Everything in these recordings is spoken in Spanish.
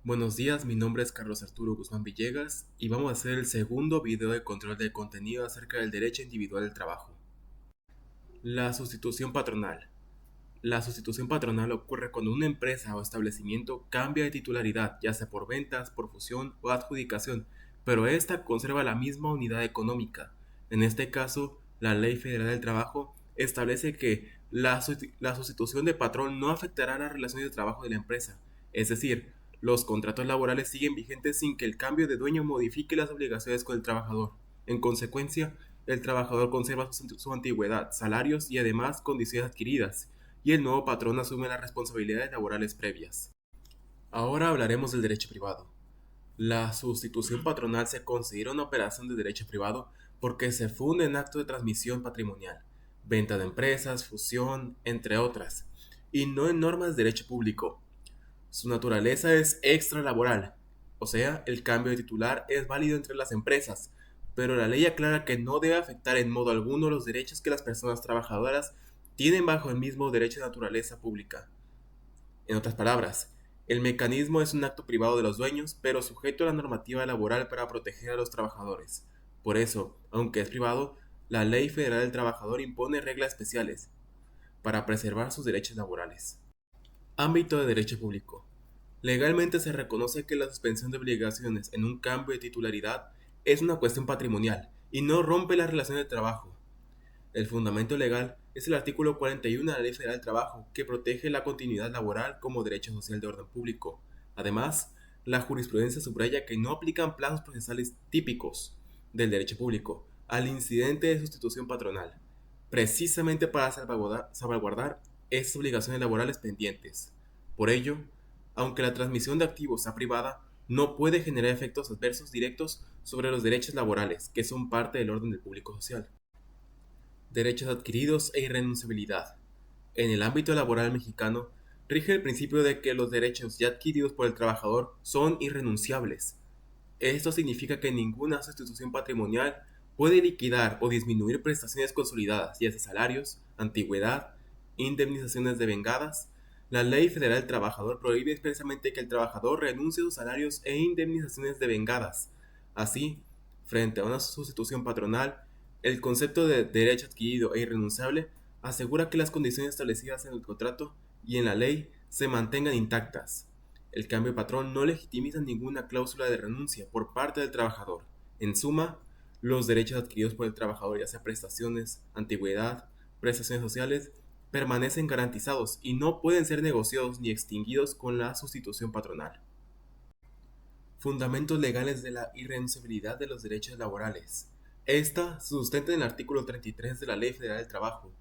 Buenos días, mi nombre es Carlos Arturo Guzmán Villegas y vamos a hacer el segundo video de control de contenido acerca del derecho individual del trabajo. La sustitución patronal. La sustitución patronal ocurre cuando una empresa o establecimiento cambia de titularidad, ya sea por ventas, por fusión o adjudicación, pero ésta conserva la misma unidad económica. En este caso, la Ley Federal del Trabajo establece que la sustitución de patrón no afectará las relaciones de trabajo de la empresa, es decir, los contratos laborales siguen vigentes sin que el cambio de dueño modifique las obligaciones con el trabajador. En consecuencia, el trabajador conserva su antigüedad, salarios y además condiciones adquiridas, y el nuevo patrón asume las responsabilidades laborales previas. Ahora hablaremos del derecho privado. La sustitución patronal se considera una operación de derecho privado porque se funda en acto de transmisión patrimonial, venta de empresas, fusión, entre otras, y no en normas de derecho público. Su naturaleza es extralaboral, o sea, el cambio de titular es válido entre las empresas, pero la ley aclara que no debe afectar en modo alguno los derechos que las personas trabajadoras tienen bajo el mismo derecho de naturaleza pública. En otras palabras, el mecanismo es un acto privado de los dueños, pero sujeto a la normativa laboral para proteger a los trabajadores. Por eso, aunque es privado, la Ley Federal del Trabajador impone reglas especiales para preservar sus derechos laborales. Ámbito de derecho público. Legalmente se reconoce que la suspensión de obligaciones en un cambio de titularidad es una cuestión patrimonial y no rompe la relación de trabajo. El fundamento legal es el artículo 41 de la Ley Federal del Trabajo, que protege la continuidad laboral como derecho social de orden público. Además, la jurisprudencia subraya que no aplican plazos procesales típicos del derecho público al incidente de sustitución patronal, precisamente para salvaguardar esas obligaciones laborales pendientes. Por ello, aunque la transmisión de activos sea privada, no puede generar efectos adversos directos sobre los derechos laborales, que son parte del orden del público social. Derechos adquiridos e irrenunciabilidad. En el ámbito laboral mexicano, rige el principio de que los derechos ya adquiridos por el trabajador son irrenunciables. Esto significa que ninguna sustitución patrimonial puede liquidar o disminuir prestaciones consolidadas, ya sea salarios, antigüedad, indemnizaciones devengadas. La Ley Federal del Trabajador prohíbe expresamente que el trabajador renuncie a sus salarios e indemnizaciones devengadas. Así, frente a una sustitución patronal, el concepto de derecho adquirido e irrenunciable asegura que las condiciones establecidas en el contrato y en la ley se mantengan intactas. El cambio de patrón no legitimiza ninguna cláusula de renuncia por parte del trabajador. En suma, los derechos adquiridos por el trabajador, ya sea prestaciones, antigüedad, prestaciones sociales, permanecen garantizados y no pueden ser negociados ni extinguidos con la sustitución patronal. Fundamentos legales de la irrenunciabilidad de los derechos laborales. Esta se sustenta en el artículo 33 de la Ley Federal del Trabajo.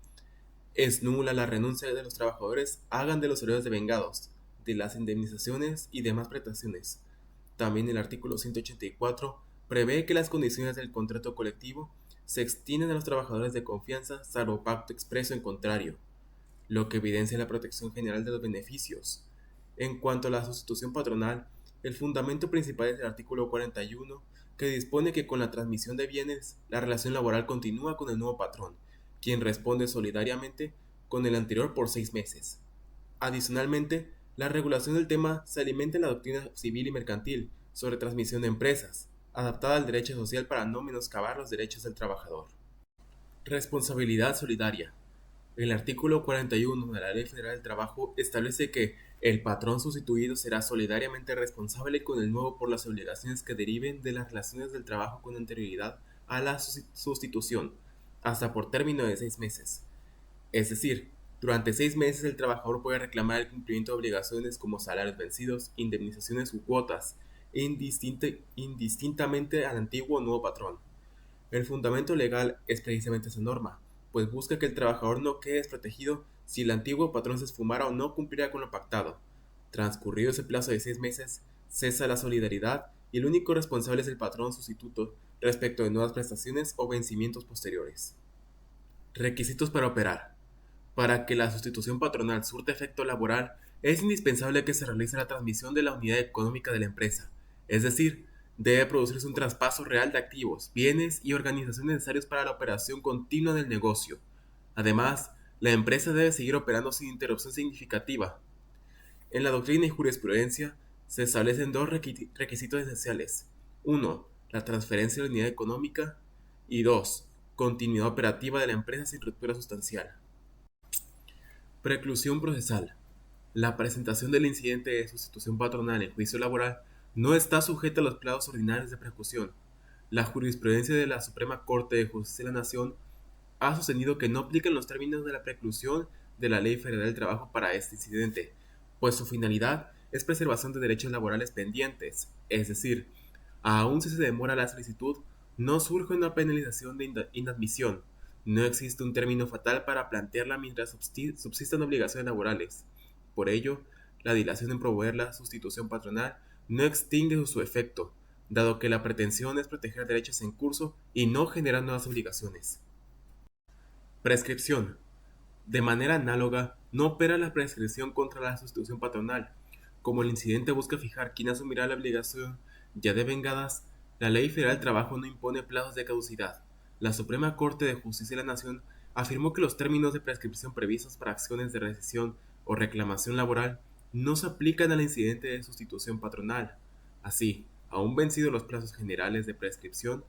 Es nula la renuncia de los trabajadores, hagan de los horarios devengados, de las indemnizaciones y demás prestaciones. También el artículo 184 prevé que las condiciones del contrato colectivo se extienden a los trabajadores de confianza salvo pacto expreso en contrario, lo que evidencia la protección general de los beneficios. En cuanto a la sustitución patronal, el fundamento principal es el artículo 41, que dispone que con la transmisión de bienes, la relación laboral continúa con el nuevo patrón, quien responde solidariamente con el anterior por 6 meses. Adicionalmente, la regulación del tema se alimenta en la doctrina civil y mercantil sobre transmisión de empresas, adaptada al derecho social para no menoscabar los derechos del trabajador. Responsabilidad solidaria. El artículo 41 de la Ley Federal del Trabajo establece que el patrón sustituido será solidariamente responsable con el nuevo por las obligaciones que deriven de las relaciones del trabajo con anterioridad a la sustitución, hasta por término de 6 meses. Es decir, durante 6 meses el trabajador puede reclamar el cumplimiento de obligaciones como salarios vencidos, indemnizaciones u cuotas, indistintamente al antiguo o nuevo patrón. El fundamento legal es precisamente esa norma, pues busca que el trabajador no quede desprotegido si el antiguo patrón se esfumara o no cumplirá con lo pactado. Transcurrido ese plazo de 6 meses, cesa la solidaridad y el único responsable es el patrón sustituto respecto de nuevas prestaciones o vencimientos posteriores. Requisitos para operar. Para que la sustitución patronal surta efecto laboral, es indispensable que se realice la transmisión de la unidad económica de la empresa, es decir, debe producirse un traspaso real de activos, bienes y organización necesarios para la operación continua del negocio. Además, la empresa debe seguir operando sin interrupción significativa. En la doctrina y jurisprudencia Se establecen dos requisitos esenciales. Uno, la transferencia de la unidad económica y dos, continuidad operativa de la empresa sin ruptura sustancial. Preclusión procesal. La presentación del incidente de sustitución patronal en juicio laboral no está sujeta a los plazos ordinarios de preclusión. La jurisprudencia de la Suprema Corte de Justicia de la Nación ha sostenido que no aplican los términos de la preclusión de la Ley Federal del Trabajo para este incidente, pues su finalidad es preservación de derechos laborales pendientes, es decir, aun si se demora la solicitud, no surge una penalización de inadmisión, no existe un término fatal para plantearla mientras subsistan obligaciones laborales. Por ello, la dilación en promover la sustitución patronal no extingue su efecto, dado que la pretensión es proteger derechos en curso y no generar nuevas obligaciones. Prescripción. De manera análoga, no opera la prescripción contra la sustitución patronal. Como el incidente busca fijar quién asumirá la obligación ya devengadas, la Ley Federal del Trabajo no impone plazos de caducidad. La Suprema Corte de Justicia de la Nación afirmó que los términos de prescripción previstos para acciones de rescisión o reclamación laboral no se aplican al incidente de sustitución patronal. Así, aun vencidos los plazos generales de prescripción,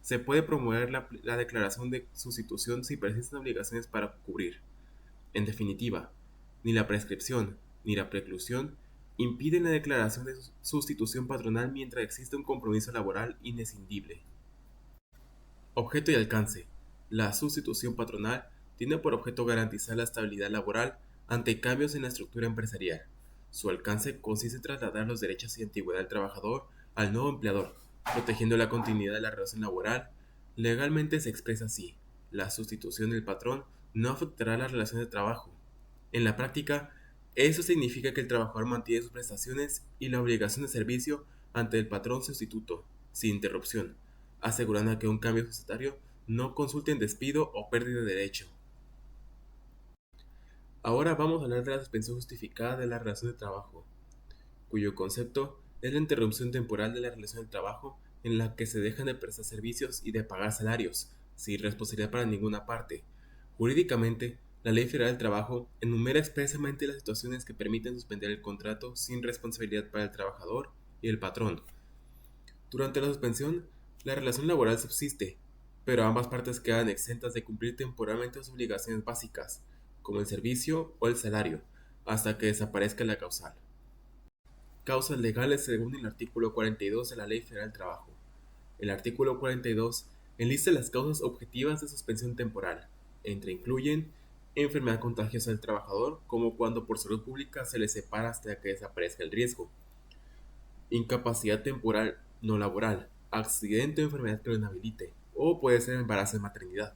se puede promover la declaración de sustitución si persisten obligaciones para cubrir. En definitiva, ni la prescripción ni la preclusión impiden la declaración de sustitución patronal mientras existe un compromiso laboral inescindible. Objeto y alcance. La sustitución patronal tiene por objeto garantizar la estabilidad laboral ante cambios en la estructura empresarial. Su alcance consiste en trasladar los derechos y antigüedad del trabajador al nuevo empleador, protegiendo la continuidad de la relación laboral. Legalmente se expresa así: la sustitución del patrón no afectará la relación de trabajo. En la práctica, eso significa que el trabajador mantiene sus prestaciones y la obligación de servicio ante el patrón sustituto, sin interrupción, asegurando que un cambio societario no consulte en despido o pérdida de derecho. Ahora vamos a hablar de la suspensión justificada de la relación de trabajo, cuyo concepto es la interrupción temporal de la relación de trabajo en la que se dejan de prestar servicios y de pagar salarios, sin responsabilidad para ninguna parte. Jurídicamente, la Ley Federal del Trabajo enumera expresamente las situaciones que permiten suspender el contrato sin responsabilidad para el trabajador y el patrón. Durante la suspensión, la relación laboral subsiste, pero ambas partes quedan exentas de cumplir temporalmente sus obligaciones básicas, como el servicio o el salario, hasta que desaparezca la causal. Causas legales según el artículo 42 de la Ley Federal del Trabajo. El artículo 42 enlista las causas objetivas de suspensión temporal, incluyen enfermedad contagiosa del trabajador, como cuando por salud pública se le separa hasta que desaparezca el riesgo, incapacidad temporal no laboral, accidente o enfermedad que lo inhabilite, o puede ser embarazo de maternidad.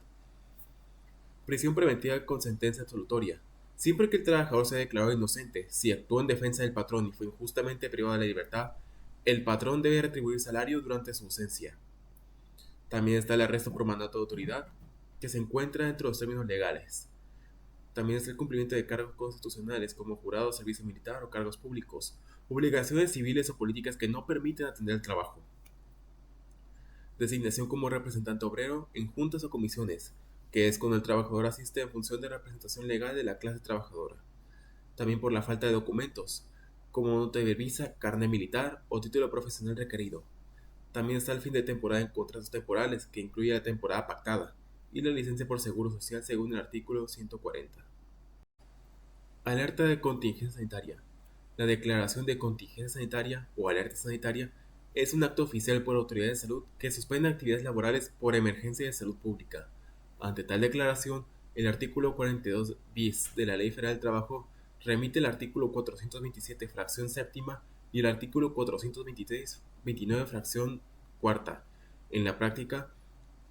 Prisión preventiva con sentencia absolutoria. Siempre que el trabajador sea declarado inocente, si actuó en defensa del patrón y fue injustamente privado de la libertad, el patrón debe retribuir salario durante su ausencia. También está el arresto por mandato de autoridad, que se encuentra dentro de los términos legales. También está el cumplimiento de cargos constitucionales como jurado, servicio militar o cargos públicos, obligaciones civiles o políticas que no permiten atender el trabajo. Designación como representante obrero en juntas o comisiones, que es cuando el trabajador asiste en función de representación legal de la clase trabajadora. También por la falta de documentos, como nota de visa, carnet militar o título profesional requerido. También está el fin de temporada en contratos temporales, que incluye la temporada pactada, y la licencia por seguro social según el artículo 140. Alerta de contingencia sanitaria. La declaración de contingencia sanitaria o alerta sanitaria es un acto oficial por autoridades de salud que suspende actividades laborales por emergencia de salud pública. Ante tal declaración, el artículo 42 bis de la Ley Federal del Trabajo remite el artículo 427 fracción séptima y el artículo 429 fracción cuarta. En la práctica,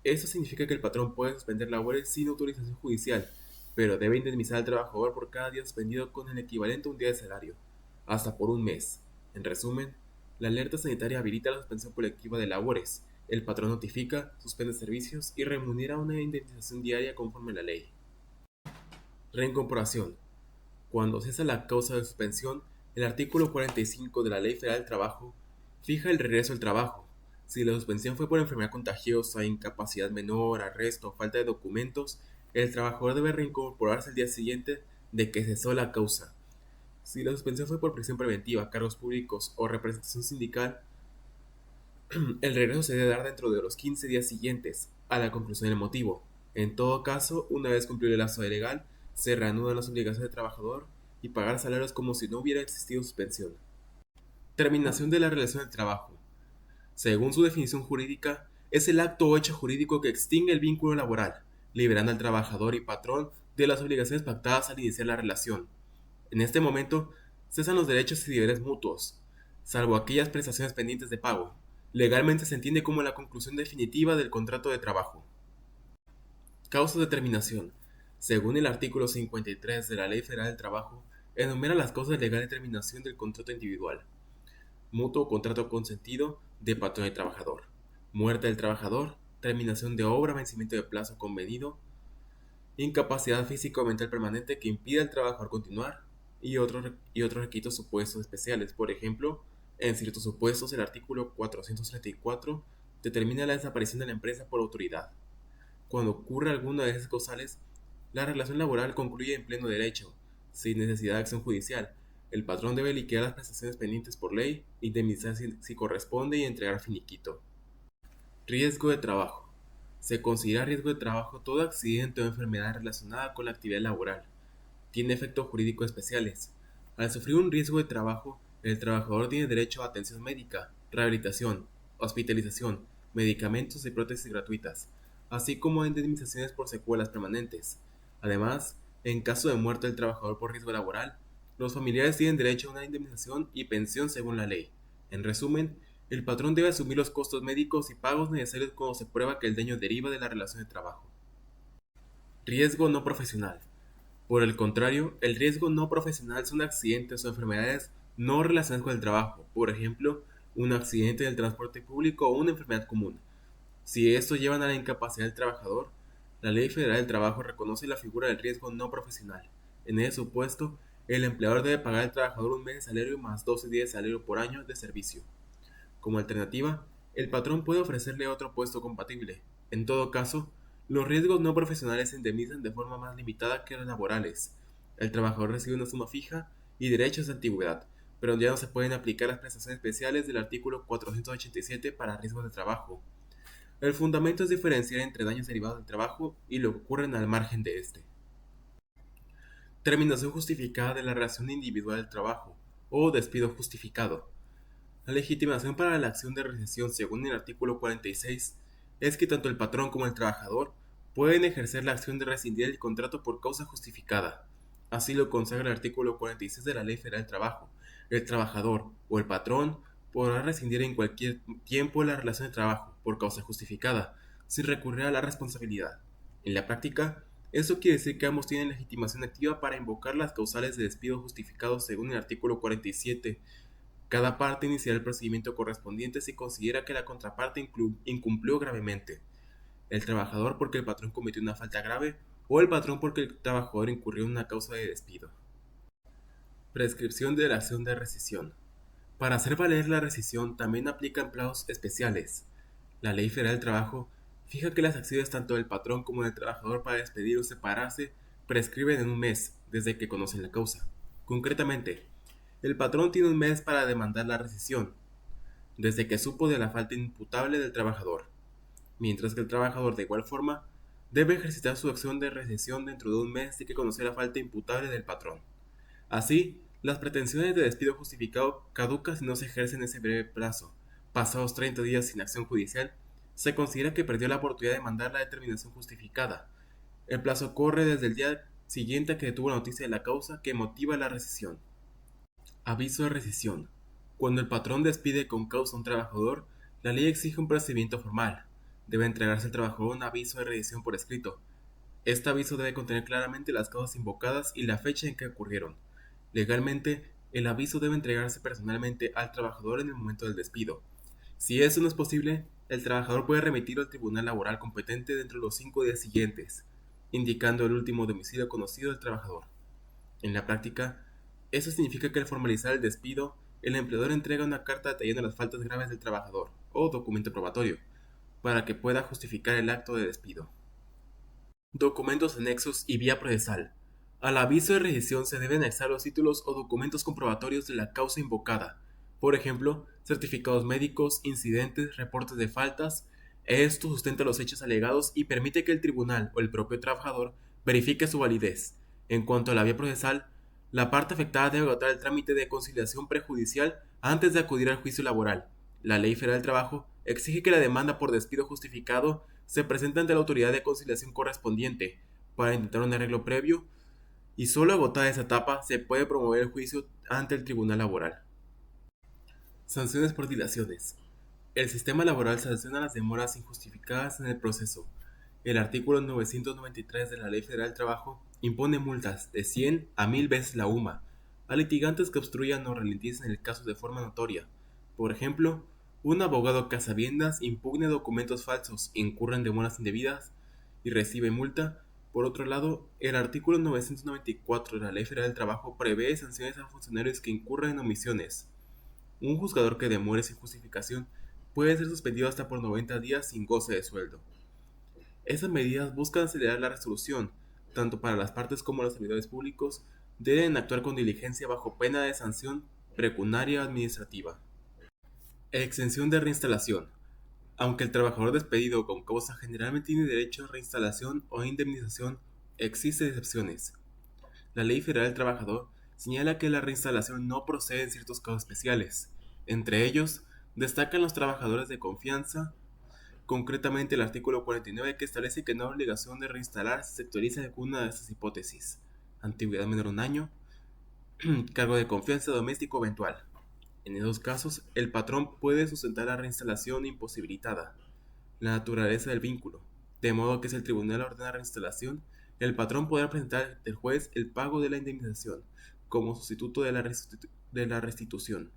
esto significa que el patrón puede suspender labores sin autorización judicial, pero debe indemnizar al trabajador por cada día suspendido con el equivalente a un día de salario, hasta por un mes. En resumen, la alerta sanitaria habilita la suspensión colectiva de labores. El patrón notifica, suspende servicios y remunera una indemnización diaria conforme a la ley. Reincorporación. Cuando cesa la causa de suspensión, el artículo 45 de la Ley Federal del Trabajo fija el regreso al trabajo. Si la suspensión fue por enfermedad contagiosa, incapacidad menor, arresto o falta de documentos, el trabajador debe reincorporarse al día siguiente de que cesó la causa. Si la suspensión fue por prisión preventiva, cargos públicos o representación sindical, el regreso se debe dar dentro de los 15 días siguientes a la conclusión del motivo. En todo caso, una vez cumplido el lazo legal, se reanudan las obligaciones del trabajador y pagar salarios como si no hubiera existido suspensión. Terminación de la relación de trabajo. Según su definición jurídica, es el acto o hecho jurídico que extingue el vínculo laboral, liberando al trabajador y patrón de las obligaciones pactadas al iniciar la relación. En este momento, cesan los derechos y deberes mutuos, salvo aquellas prestaciones pendientes de pago. Legalmente se entiende como la conclusión definitiva del contrato de trabajo. Causas de terminación. Según el artículo 53 de la Ley Federal del Trabajo, enumera las causas de legal determinación del contrato individual. Mutuo contrato consentido de patrón y trabajador. Muerte del trabajador, terminación de obra, vencimiento de plazo convenido, incapacidad física o mental permanente que impida al trabajador continuar y otros requisitos supuestos especiales. Por ejemplo, en ciertos supuestos, el artículo 434 determina la desaparición de la empresa por autoridad. Cuando ocurre alguna de esas causales, la relación laboral concluye en pleno derecho, sin necesidad de acción judicial. El patrón debe liquidar las prestaciones pendientes por ley, indemnizar si corresponde y entregar finiquito. Riesgo de trabajo. Se considera riesgo de trabajo todo accidente o enfermedad relacionada con la actividad laboral. Tiene efectos jurídicos especiales. Al sufrir un riesgo de trabajo, el trabajador tiene derecho a atención médica, rehabilitación, hospitalización, medicamentos y prótesis gratuitas, así como a indemnizaciones por secuelas permanentes. Además, en caso de muerte del trabajador por riesgo laboral, los familiares tienen derecho a una indemnización y pensión según la ley. En resumen, el patrón debe asumir los costos médicos y pagos necesarios cuando se prueba que el daño deriva de la relación de trabajo. Riesgo no profesional. Por el contrario, el riesgo no profesional son accidentes o enfermedades no relacionadas con el trabajo, por ejemplo, un accidente en el transporte público o una enfermedad común. Si estos llevan a la incapacidad del trabajador, la Ley Federal del Trabajo reconoce la figura del riesgo no profesional. En ese supuesto, el empleador debe pagar al trabajador un mes de salario más 12 días de salario por año de servicio. Como alternativa, el patrón puede ofrecerle otro puesto compatible. En todo caso, los riesgos no profesionales se indemnizan de forma más limitada que los laborales. El trabajador recibe una suma fija y derechos de antigüedad, pero ya no se pueden aplicar las prestaciones especiales del artículo 487 para riesgos de trabajo. El fundamento es diferenciar entre daños derivados del trabajo y lo que ocurren al margen de este. Terminación justificada de la relación individual del trabajo o despido justificado. La legitimación para la acción de rescisión según el artículo 46 es que tanto el patrón como el trabajador pueden ejercer la acción de rescindir el contrato por causa justificada. Así lo consagra el artículo 46 de la Ley Federal del Trabajo. El trabajador o el patrón podrá rescindir en cualquier tiempo la relación de trabajo por causa justificada, sin recurrir a la responsabilidad. En la práctica, eso quiere decir que ambos tienen legitimación activa para invocar las causales de despido justificados según el artículo 47. Cada parte iniciará el procedimiento correspondiente si considera que la contraparte incumplió gravemente. El trabajador porque el patrón cometió una falta grave o el patrón porque el trabajador incurrió en una causa de despido. Prescripción de la acción de rescisión. Para hacer valer la rescisión también aplican plazos especiales. La Ley Federal del Trabajo fija que las acciones tanto del patrón como del trabajador para despedir o separarse prescriben en un mes desde que conocen la causa. Concretamente, el patrón tiene un mes para demandar la rescisión, desde que supo de la falta imputable del trabajador, mientras que el trabajador de igual forma debe ejercitar su acción de rescisión dentro de un mes de que conoció la falta imputable del patrón. Así, las pretensiones de despido justificado caducan si no se ejercen en ese breve plazo. Pasados 30 días sin acción judicial, se considera que perdió la oportunidad de mandar la determinación justificada. El plazo corre desde el día siguiente a que tuvo la noticia de la causa que motiva la rescisión. Aviso de rescisión. Cuando el patrón despide con causa a un trabajador, la ley exige un procedimiento formal. Debe entregarse al trabajador un aviso de rescisión por escrito. Este aviso debe contener claramente las causas invocadas y la fecha en que ocurrieron. Legalmente, el aviso debe entregarse personalmente al trabajador en el momento del despido. Si eso no es posible, el trabajador puede remitirlo al tribunal laboral competente dentro de los 5 días siguientes, indicando el último domicilio conocido del trabajador. En la práctica, eso significa que al formalizar el despido, el empleador entrega una carta detallando las faltas graves del trabajador, o documento probatorio, para que pueda justificar el acto de despido. Documentos anexos y vía procesal. Al aviso de rescisión se deben anexar los títulos o documentos comprobatorios de la causa invocada, por ejemplo, certificados médicos, incidentes, reportes de faltas. Esto sustenta los hechos alegados y permite que el tribunal o el propio trabajador verifique su validez. En cuanto a la vía procesal, la parte afectada debe agotar el trámite de conciliación prejudicial antes de acudir al juicio laboral. La Ley Federal del Trabajo exige que la demanda por despido justificado se presente ante la autoridad de conciliación correspondiente para intentar un arreglo previo, y solo agotada esa etapa se puede promover el juicio ante el tribunal laboral. Sanciones por dilaciones. El sistema laboral sanciona las demoras injustificadas en el proceso. El artículo 993 de la Ley Federal del Trabajo impone multas de 100 a 1000 veces la UMA a litigantes que obstruyan o ralenticen el caso de forma notoria. Por ejemplo, un abogado que a sabiendas impugne documentos falsos, incurre en demoras indebidas y recibe multa. Por otro lado, el artículo 994 de la Ley Federal del Trabajo prevé sanciones a funcionarios que incurran en omisiones. Un juzgador que demore sin justificación puede ser suspendido hasta por 90 días sin goce de sueldo. Esas medidas buscan acelerar la resolución, tanto para las partes como los servidores públicos deben actuar con diligencia bajo pena de sanción pecuniaria administrativa. Exención de reinstalación. Aunque el trabajador despedido con causa generalmente tiene derecho a reinstalación o indemnización, existen excepciones. La Ley Federal del Trabajador señala que la reinstalación no procede en ciertos casos especiales. Entre ellos, destacan los trabajadores de confianza, concretamente el artículo 49, que establece que no hay obligación de reinstalar si se actualiza alguna de estas hipótesis: antigüedad menor a un año, cargo de confianza doméstico eventual. En esos casos, el patrón puede sustentar la reinstalación imposibilitada. La naturaleza del vínculo. De modo que si el tribunal ordena reinstalación, el patrón podrá presentar ante el juez el pago de la indemnización como sustituto de la restitución.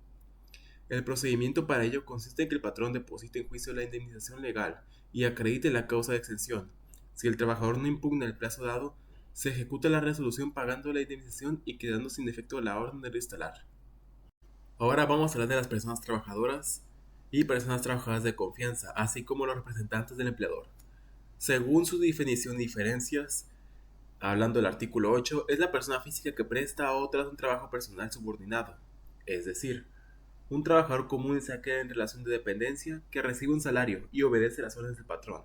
El procedimiento para ello consiste en que el patrón deposite en juicio la indemnización legal y acredite la causa de exención. Si el trabajador no impugna el plazo dado, se ejecuta la resolución pagando la indemnización y quedando sin efecto la orden de reinstalar. Ahora vamos a hablar de las personas trabajadoras y personas trabajadoras de confianza, así como los representantes del empleador. Según su definición y diferencias, hablando del artículo 8, es la persona física que presta a otras un trabajo personal subordinado, es decir, un trabajador común se queda en relación de dependencia que recibe un salario y obedece las órdenes del patrón.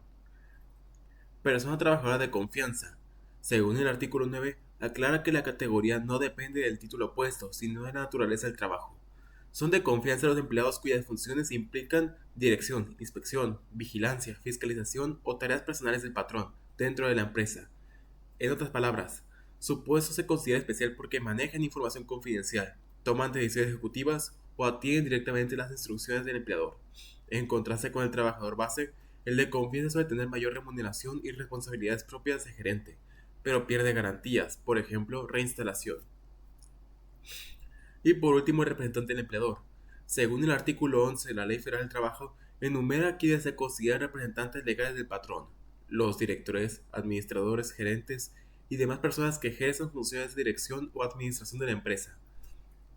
Persona trabajadora de confianza. Según el artículo 9, aclara que la categoría no depende del título opuesto, sino de la naturaleza del trabajo. Son de confianza los empleados cuyas funciones implican dirección, inspección, vigilancia, fiscalización o tareas personales del patrón dentro de la empresa. En otras palabras, su puesto se considera especial porque manejan información confidencial, toman decisiones ejecutivas o atienden directamente las instrucciones del empleador. En contraste con el trabajador base, el de confianza suele tener mayor remuneración y responsabilidades propias de gerente, pero pierde garantías, por ejemplo, reinstalación. Y por último, el representante del empleador. Según el artículo 11 de la Ley Federal del Trabajo, enumera quienes se consideran representantes legales del patrón: los directores, administradores, gerentes y demás personas que ejercen funciones de dirección o administración de la empresa.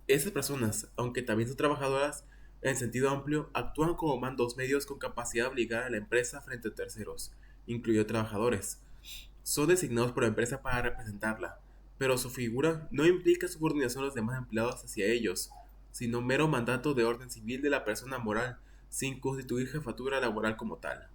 Esas personas, aunque también son trabajadoras, en sentido amplio, actúan como mandos medios con capacidad de obligar a la empresa frente a terceros, incluidos trabajadores. Son designados por la empresa para representarla, pero su figura no implica subordinación a los demás empleados hacia ellos, sino mero mandato de orden civil de la persona moral, sin constituir jefatura laboral como tal.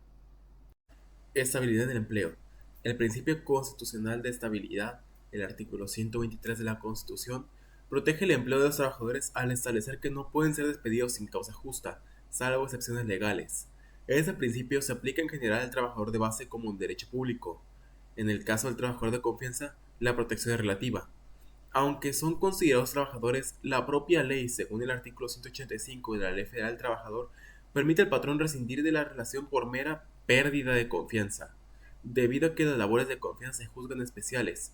Estabilidad del empleo. El principio constitucional de estabilidad, el artículo 123 de la Constitución, protege el empleo de los trabajadores al establecer que no pueden ser despedidos sin causa justa, salvo excepciones legales. Este principio se aplica en general al trabajador de base como un derecho público. En el caso del trabajador de confianza, la protección es relativa. Aunque son considerados trabajadores, la propia ley, según el artículo 185 de la Ley Federal del Trabajador, permite al patrón rescindir de la relación por mera pérdida de confianza, debido a que las labores de confianza se juzgan especiales.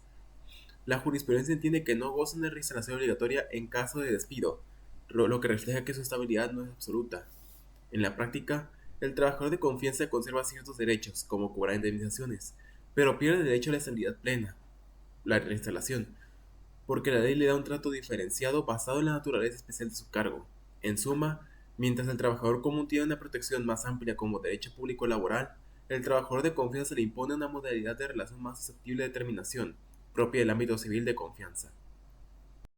La jurisprudencia entiende que no gozan de reinstalación obligatoria en caso de despido, lo que refleja que su estabilidad no es absoluta. En la práctica, el trabajador de confianza conserva ciertos derechos, como cobrar indemnizaciones, pero pierde el derecho a la estabilidad plena, la reinstalación, porque la ley le da un trato diferenciado basado en la naturaleza especial de su cargo. En suma, mientras el trabajador común tiene una protección más amplia como derecho público laboral, el trabajador de confianza se le impone una modalidad de relación más susceptible de determinación, propia del ámbito civil de confianza.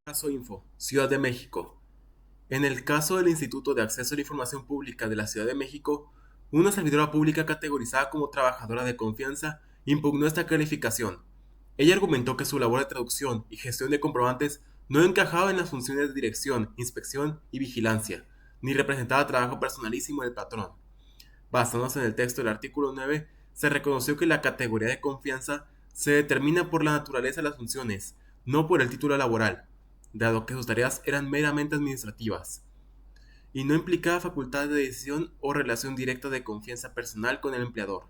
Caso Info, Ciudad de México. En el caso del Instituto de Acceso a la Información Pública de la Ciudad de México, una servidora pública categorizada como trabajadora de confianza impugnó esta calificación. Ella argumentó que su labor de traducción y gestión de comprobantes no encajaba en las funciones de dirección, inspección y vigilancia, ni representaba trabajo personalísimo del patrón. Basándose en el texto del artículo 9, se reconoció que la categoría de confianza se determina por la naturaleza de las funciones, no por el título laboral, dado que sus tareas eran meramente administrativas, y no implicaba facultad de decisión o relación directa de confianza personal con el empleador.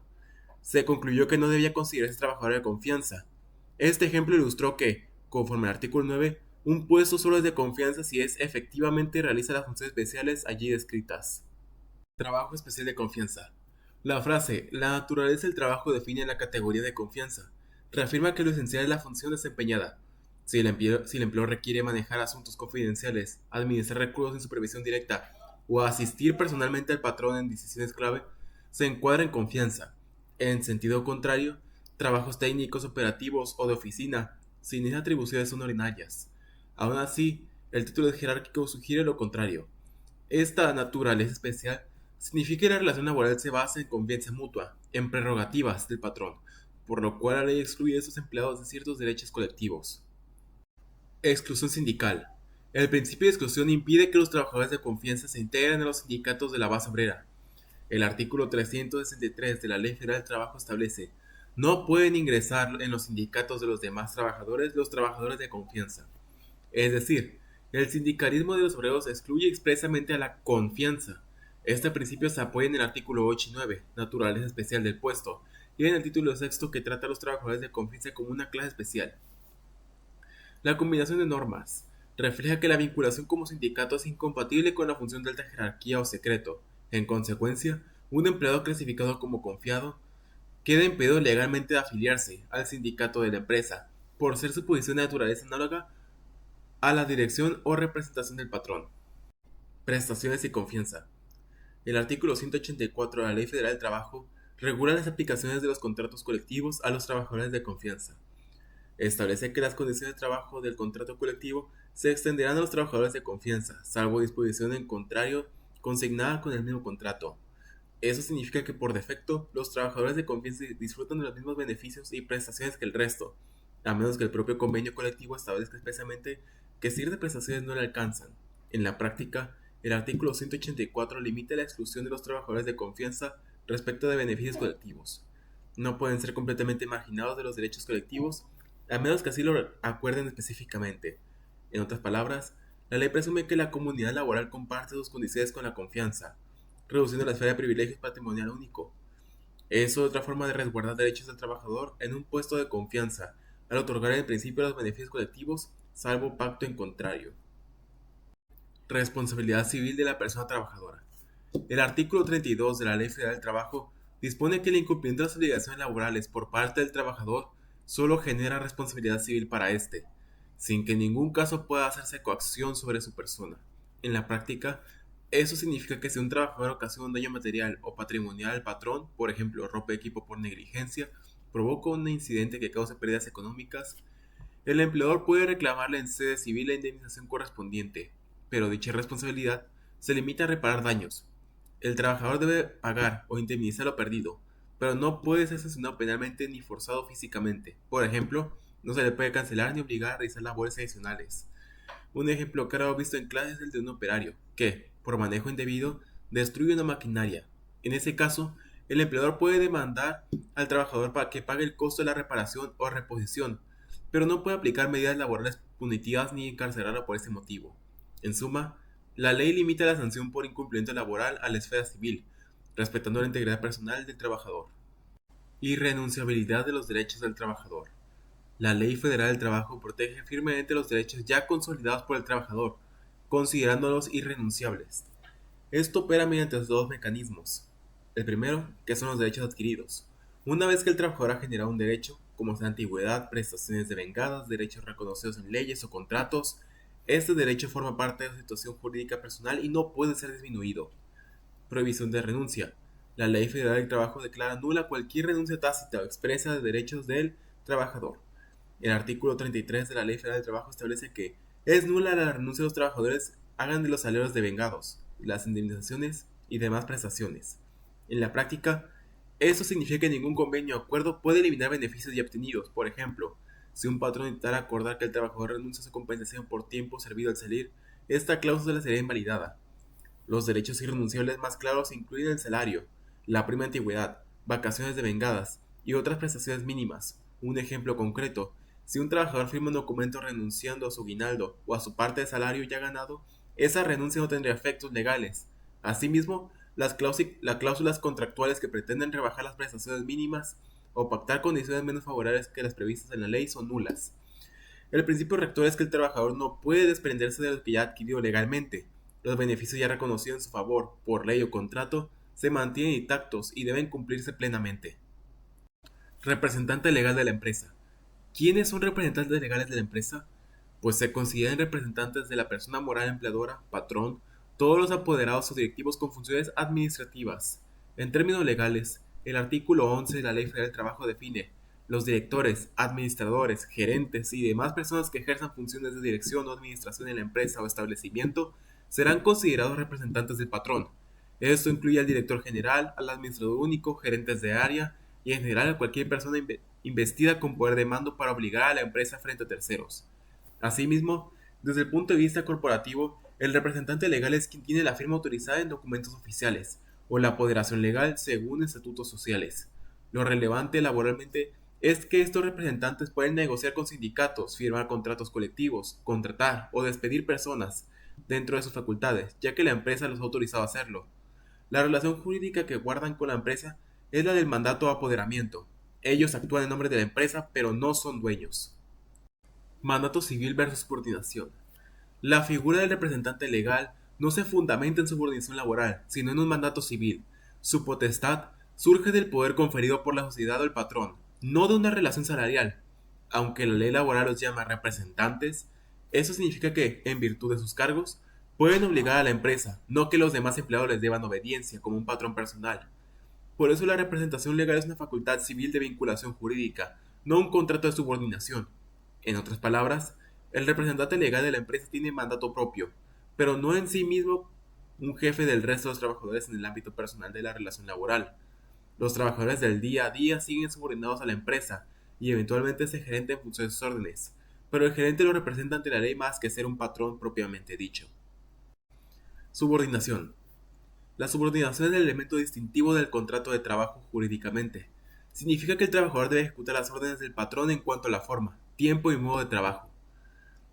Se concluyó que no debía considerarse trabajador de confianza. Este ejemplo ilustró que, conforme al artículo 9, un puesto solo es de confianza si efectivamente realiza las funciones especiales allí descritas. Trabajo especial de confianza. La frase "la naturaleza del trabajo define la categoría de confianza" reafirma que lo esencial es la función desempeñada. Si el empleo requiere manejar asuntos confidenciales, administrar recursos en supervisión directa o asistir personalmente al patrón en decisiones clave, se encuadra en confianza. En sentido contrario, trabajos técnicos, operativos o de oficina, sin esas atribuciones son ordinarias. Aún así, el título jerárquico sugiere lo contrario. Esta naturaleza especial significa que la relación laboral se basa en confianza mutua, en prerrogativas del patrón, por lo cual la ley excluye a estos empleados de ciertos derechos colectivos. Exclusión sindical. El principio de exclusión impide que los trabajadores de confianza se integren en los sindicatos de la base obrera. El artículo 363 de la Ley Federal del Trabajo establece: no pueden ingresar en los sindicatos de los demás trabajadores los trabajadores de confianza. Es decir, el sindicalismo de los obreros excluye expresamente a la confianza. Este principio se apoya en el artículo 8 y 9, naturaleza especial del puesto, y en el título sexto que trata a los trabajadores de confianza como una clase especial. La combinación de normas refleja que la vinculación como sindicato es incompatible con la función de alta jerarquía o secreto. En consecuencia, un empleado clasificado como confiado queda impedido legalmente de afiliarse al sindicato de la empresa, por ser su posición de naturaleza análoga a la dirección o representación del patrón. Prestaciones y confianza. El artículo 184 de la Ley Federal del Trabajo regula las aplicaciones de los contratos colectivos a los trabajadores de confianza. Establece que las condiciones de trabajo del contrato colectivo se extenderán a los trabajadores de confianza, salvo disposición en contrario consignada con el mismo contrato. Eso significa que por defecto, los trabajadores de confianza disfrutan de los mismos beneficios y prestaciones que el resto, a menos que el propio convenio colectivo establezca expresamente que ciertas prestaciones no le alcanzan. En la práctica, el artículo 184 limita la exclusión de los trabajadores de confianza respecto de beneficios colectivos. No pueden ser completamente marginados de los derechos colectivos, a menos que así lo acuerden específicamente. En otras palabras, la ley presume que la comunidad laboral comparte sus condiciones con la confianza, reduciendo la esfera de privilegios patrimonial único. Es otra forma de resguardar derechos del trabajador en un puesto de confianza, al otorgar el principio de los beneficios colectivos, salvo pacto en contrario. Responsabilidad civil de la persona trabajadora. El artículo 32 de la Ley Federal del Trabajo dispone que el incumplimiento de las obligaciones laborales por parte del trabajador solo genera responsabilidad civil para éste, sin que en ningún caso pueda hacerse coacción sobre su persona. En la práctica, eso significa que si un trabajador ocasiona un daño material o patrimonial al patrón, por ejemplo, rompe equipo por negligencia, provoca un incidente que cause pérdidas económicas, el empleador puede reclamarle en sede civil la indemnización correspondiente, pero dicha responsabilidad se limita a reparar daños. El trabajador debe pagar o indemnizar lo perdido, pero no puede ser sancionado penalmente ni forzado físicamente. Por ejemplo, no se le puede cancelar ni obligar a realizar labores adicionales. Un ejemplo claro visto en clase es el de un operario que, por manejo indebido, destruye una maquinaria. En ese caso, el empleador puede demandar al trabajador para que pague el costo de la reparación o reposición, pero no puede aplicar medidas laborales punitivas ni encarcelarlo por ese motivo. En suma, la ley limita la sanción por incumplimiento laboral a la esfera civil, respetando la integridad personal del trabajador. Irrenunciabilidad de los derechos del trabajador. La Ley Federal del Trabajo protege firmemente los derechos ya consolidados por el trabajador, considerándolos irrenunciables. Esto opera mediante dos mecanismos. El primero, que son los derechos adquiridos. Una vez que el trabajador ha generado un derecho, como sea antigüedad, prestaciones devengadas, derechos reconocidos en leyes o contratos, este derecho forma parte de la situación jurídica personal y no puede ser disminuido. Prohibición de renuncia. La Ley Federal del Trabajo declara nula cualquier renuncia tácita o expresa de derechos del trabajador. El artículo 33 de la Ley Federal del Trabajo establece que es nula la renuncia de los trabajadores hagan de los salarios devengados, las indemnizaciones y demás prestaciones. En la práctica, eso significa que ningún convenio o acuerdo puede eliminar beneficios ya obtenidos. Por ejemplo, si un patrón intentara acordar que el trabajador renuncie a su compensación por tiempo servido al salir, esta cláusula sería invalidada. Los derechos irrenunciables más claros incluyen el salario, la prima de antigüedad, vacaciones devengadas y otras prestaciones mínimas. Un ejemplo concreto: si un trabajador firma un documento renunciando a su aguinaldo o a su parte de salario ya ganado, esa renuncia no tendría efectos legales. Asimismo, las cláusulas contractuales que pretenden rebajar las prestaciones mínimas o pactar condiciones menos favorables que las previstas en la ley son nulas. El principio rector es que el trabajador no puede desprenderse de lo que ya ha adquirido legalmente. Los beneficios ya reconocidos en su favor por ley o contrato se mantienen intactos y deben cumplirse plenamente. Representante legal de la empresa. ¿Quiénes son representantes legales de la empresa? Pues se consideran representantes de la persona moral empleadora, patrón, todos los apoderados o directivos con funciones administrativas. En términos legales, el artículo 11 de la Ley Federal del Trabajo define: los directores, administradores, gerentes y demás personas que ejerzan funciones de dirección o administración en la empresa o establecimiento serán considerados representantes del patrón. Esto incluye al director general, al administrador único, gerentes de área y en general a cualquier persona investida con poder de mando para obligar a la empresa frente a terceros. Asimismo, desde el punto de vista corporativo, el representante legal es quien tiene la firma autorizada en documentos oficiales o la apoderación legal según estatutos sociales. Lo relevante laboralmente es que estos representantes pueden negociar con sindicatos, firmar contratos colectivos, contratar o despedir personas dentro de sus facultades, ya que la empresa los ha autorizado a hacerlo. La relación jurídica que guardan con la empresa es la del mandato o apoderamiento. Ellos actúan en nombre de la empresa, pero no son dueños. Mandato civil versus subordinación. La figura del representante legal no se fundamenta en subordinación laboral, sino en un mandato civil. Su potestad surge del poder conferido por la sociedad o el patrón, no de una relación salarial. Aunque la ley laboral los llama representantes, eso significa que, en virtud de sus cargos, pueden obligar a la empresa, no que los demás empleados les deban obediencia como un patrón personal. Por eso la representación legal es una facultad civil de vinculación jurídica, no un contrato de subordinación. En otras palabras, el representante legal de la empresa tiene mandato propio, pero no en sí mismo un jefe del resto de los trabajadores en el ámbito personal de la relación laboral. Los trabajadores del día a día siguen subordinados a la empresa y eventualmente ese gerente en función de sus órdenes, pero el gerente lo representa ante la ley más que ser un patrón propiamente dicho. Subordinación. La subordinación es el elemento distintivo del contrato de trabajo jurídicamente. Significa que el trabajador debe ejecutar las órdenes del patrón en cuanto a la forma, tiempo y modo de trabajo.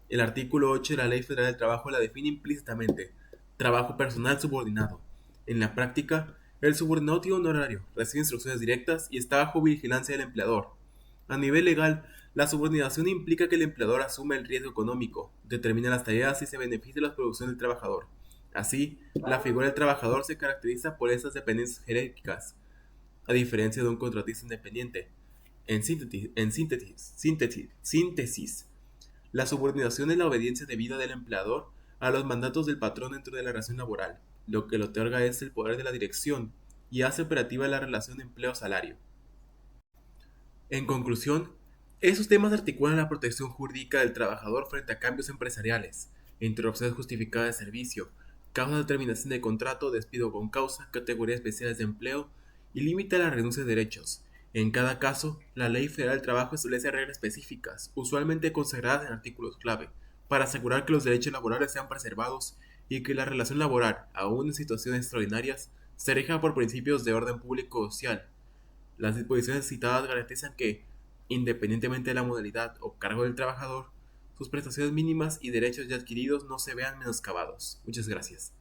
El artículo 8 de la Ley Federal del Trabajo la define implícitamente: trabajo personal subordinado. En la práctica, el subordinado tiene un horario, recibe instrucciones directas y está bajo vigilancia del empleador. A nivel legal, la subordinación implica que el empleador asume el riesgo económico, determina las tareas y se beneficia de la producción del trabajador. Así, la figura del trabajador se caracteriza por estas dependencias jerárquicas, a diferencia de un contratista independiente. En síntesis, la subordinación es la obediencia debida del empleador a los mandatos del patrón dentro de la relación laboral. Lo que le otorga es el poder de la dirección y hace operativa la relación empleo-salario. En conclusión, esos temas articulan la protección jurídica del trabajador frente a cambios empresariales, interrupciones justificadas de servicio, causa de terminación de contrato, despido con causa, categorías especiales de empleo y límite a la renuncia de derechos. En cada caso, la Ley Federal del Trabajo establece reglas específicas, usualmente consagradas en artículos clave, para asegurar que los derechos laborales sean preservados y que la relación laboral, aun en situaciones extraordinarias, se rija por principios de orden público o social. Las disposiciones citadas garantizan que, independientemente de la modalidad o cargo del trabajador, sus prestaciones mínimas y derechos ya adquiridos no se vean menoscabados. Muchas gracias.